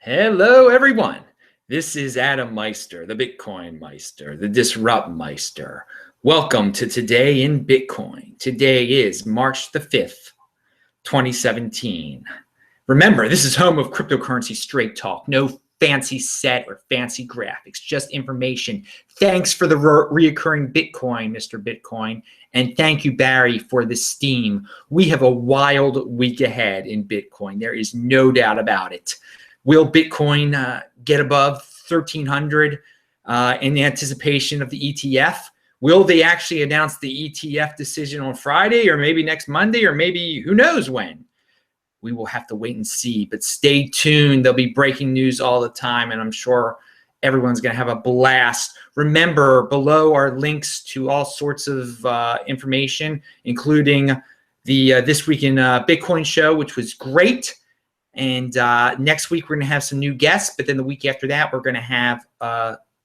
Hello, everyone. This is Adam Meister, the Bitcoin Meister, the Disrupt Meister. Welcome to Today in Bitcoin. Today is March the 5th, 2017. Remember, this is home of cryptocurrency straight talk. No fancy set or fancy graphics, just information. Thanks for the reoccurring Bitcoin, Mr. Bitcoin. And thank you, Barry, for the steam. We have a wild week ahead in Bitcoin. There is no doubt about it. Will Bitcoin get above 1,300 in anticipation of the ETF? Will they actually announce the ETF decision on Friday or maybe next Monday or maybe who knows when? We will have to wait and see, but stay tuned. There'll be breaking news all the time, and I'm sure everyone's going to have a blast. Remember, below are links to all sorts of information, including the This Week in Bitcoin show, which was great. And next week, we're going to have some new guests. But then the week after that, we're going to have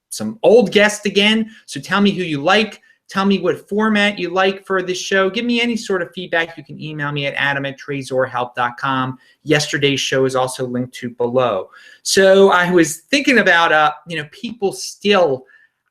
some old guests again. So tell me who you like. Tell me what format you like for this show. Give me any sort of feedback. You can email me at adam@trezorhelp.com. Yesterday's show is also linked to below. So I was thinking about, people still,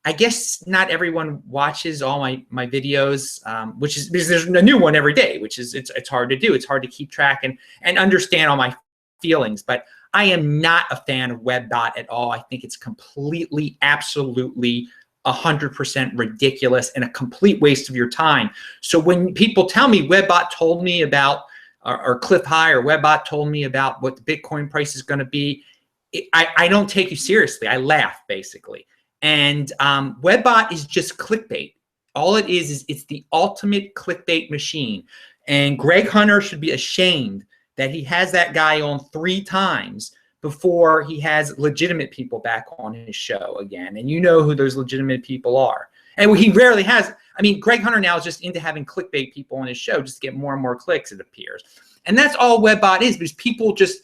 I guess not everyone watches all my videos, which is because there's a new one every day, which is it's hard to do. It's hard to keep track and understand all my feelings, but I am not a fan of Webbot at all. I think it's completely, absolutely 100% ridiculous and a complete waste of your time. So when people tell me Webbot told me about, or Cliff High or Webbot told me about what the Bitcoin price is going to be, I don't take you seriously. I laugh, basically. And Webbot is just clickbait. All it is it's the ultimate clickbait machine. And Greg Hunter should be ashamed that he has that guy on 3 times before he has legitimate people back on his show again. And you know who those legitimate people are. And he rarely has. I mean, Greg Hunter now is just into having clickbait people on his show just to get more and more clicks, it appears. And that's all Webbot is, because people just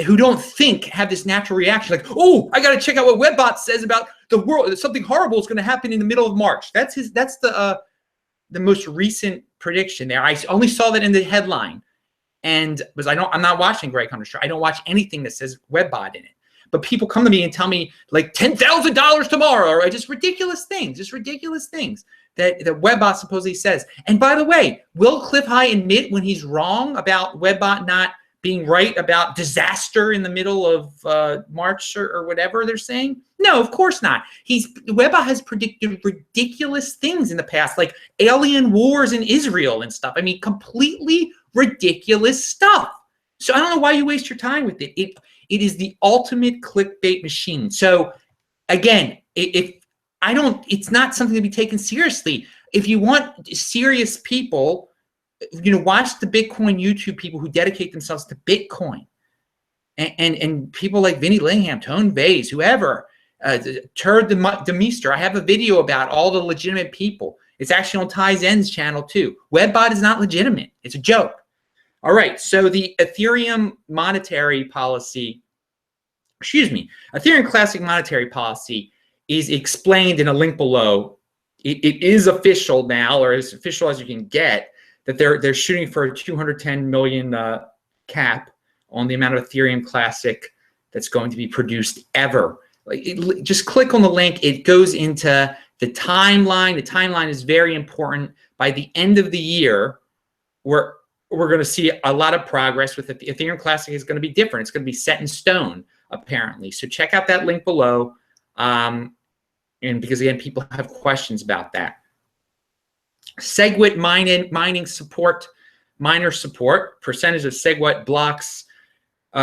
who don't think have this natural reaction like, oh, I got to check out what Webbot says about the world. Something horrible is going to happen in the middle of March. That's the most recent prediction there. I only saw that in the headline. And because I'm not watching Greg Hunter's show. I don't watch anything that says Webbot in it. But people come to me and tell me like $10,000 tomorrow, or just ridiculous things that Webbot supposedly says. And by the way, will Cliff High admit when he's wrong about Webbot not being right about disaster in the middle of March or whatever they're saying? No, of course not. Webbot has predicted ridiculous things in the past, like alien wars in Israel and stuff. I mean, completely ridiculous stuff. So I don't know why you waste your time with it. It is the ultimate clickbait machine. So again, it's not something to be taken seriously. If you want serious people, watch the Bitcoin YouTube people who dedicate themselves to Bitcoin, and people like Vinny Lingham, Tone Vays, whoever, Turd Demeister. I have a video about all the legitimate people. It's actually on Ty Zen's channel too. Webbot is not legitimate. It's a joke. All right, so the Ethereum monetary policy, Ethereum Classic monetary policy is explained in a link below. It is official now, or as official as you can get, that they're shooting for a 210 million cap on the amount of Ethereum Classic that's going to be produced ever. Just click on the link. It goes into the timeline. The timeline is very important. By the end of the year, we're going to see a lot of progress with it. The Ethereum Classic is going to be different. It's going to be set in stone, apparently. So check out that link below. And because, again, people have questions about that. SegWit mining support, miner support, percentage of SegWit blocks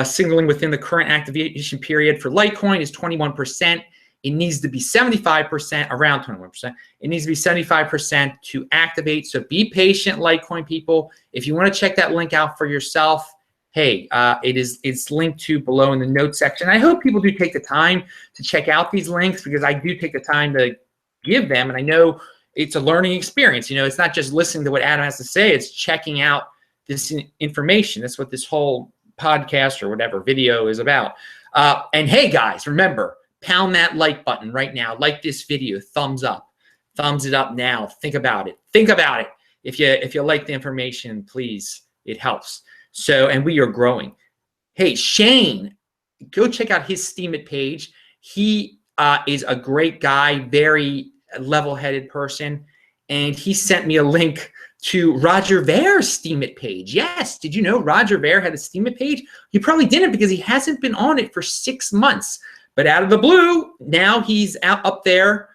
signaling within the current activation period for Litecoin is 21%. It needs to be 75%, around 21%. It needs to be 75% to activate. So be patient, Litecoin people. If you want to check that link out for yourself, hey, it's linked to below in the notes section. I hope people do take the time to check out these links, because I do take the time to give them, and I know it's a learning experience. It's not just listening to what Adam has to say. It's checking out this information. That's what this whole podcast or whatever video is about. And hey, guys, remember, pound that like button right now. Like this video, thumbs up. Thumbs it up now. Think about it. Think about it. If you like the information, please, it helps. So, and we are growing. Hey, Shane go check out his Steemit page. He is a great guy, very level-headed person, and he sent me a link to Roger Ver's Steemit page. Yes, did you know Roger Ver had a Steemit page? You probably didn't, because he hasn't been on it for 6 months. But out of the blue, now he's up there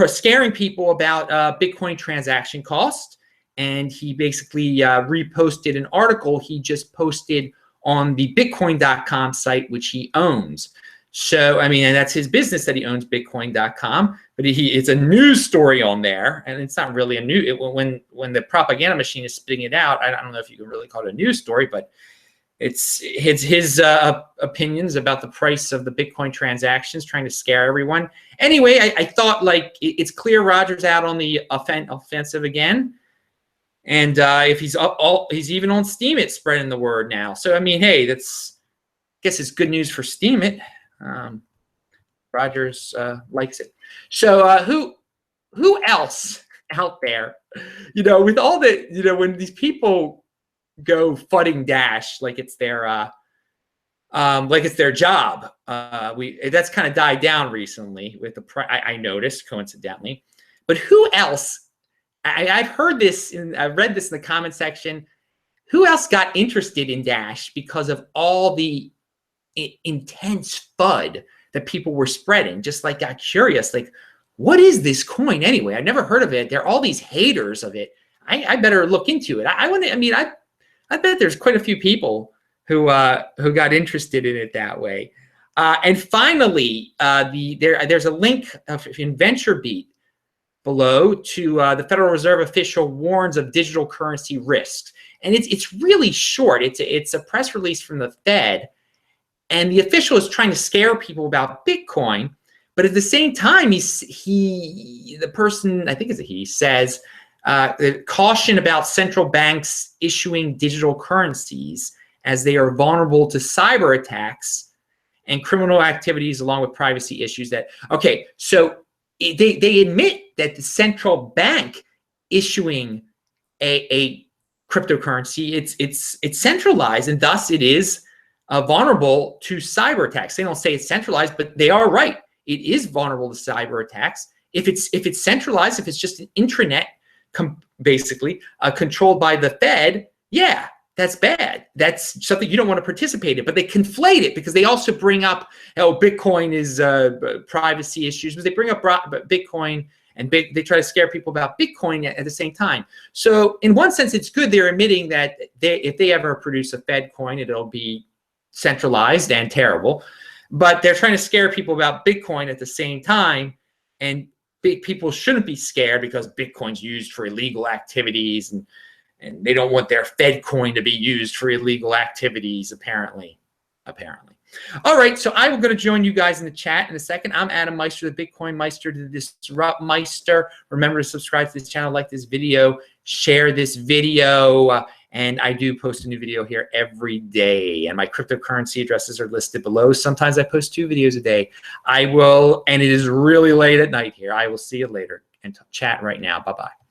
scaring people about Bitcoin transaction cost. And he basically reposted an article he just posted on the Bitcoin.com site, which he owns. So, I mean, and that's his business that he owns, Bitcoin.com. But it's a news story on there, and it's not really a new. When the propaganda machine is spitting it out, I don't know if you can really call it a news story, but it's his opinions about the price of the Bitcoin transactions, trying to scare everyone. Anyway, I thought, like, it's clear Roger's out on the offensive again. And if he's he's even on Steemit spreading the word now. So, I mean, hey, I guess it's good news for Steemit. Rogers likes it. So who else out there, with all the, when these people go fudding dash like it's their job, that's kind of died down recently with I noticed, coincidentally. But who else? I've heard this, I've read this in the comment section. Who else got interested in Dash because of all the intense FUD that people were spreading? Just like got curious, like, what is this coin anyway? I've never heard of it. There are all these haters of it. I better look into it. I bet there's quite a few people who got interested in it that way. And finally, there's a link in VentureBeat below to the Federal Reserve official warns of digital currency risks. And it's really short. It's a press release from the Fed. And the official is trying to scare people about Bitcoin. But at the same time, the person, I think it's a he, says, caution about central banks issuing digital currencies as they are vulnerable to cyber attacks and criminal activities, along with privacy issues. So they admit that the central bank issuing a cryptocurrency, it's centralized, and thus it is vulnerable to cyber attacks. They don't say it's centralized, but they are right. It is vulnerable to cyber attacks. If it's centralized, if it's just an intranet, basically controlled by the Fed, yeah, that's bad. That's something you don't want to participate in. But they conflate it because they also bring up, Bitcoin is privacy issues, but they bring up Bitcoin and they try to scare people about Bitcoin at the same time. So in one sense, it's good. They're admitting that if they ever produce a Fed coin, it'll be centralized and terrible. But they're trying to scare people about Bitcoin at the same time. And people shouldn't be scared because Bitcoin's used for illegal activities, and they don't want their Fed coin to be used for illegal activities, apparently. All right, so I'm going to join you guys in the chat in a second. I'm Adam Meister, the BitcoinMeister, the Disrupt Meister. Remember to subscribe to this channel, like this video, share this video, and I do post a new video here every day. And my cryptocurrency addresses are listed below. Sometimes I post 2 videos a day. And it is really late at night here. I will see you later and chat right now. Bye-bye.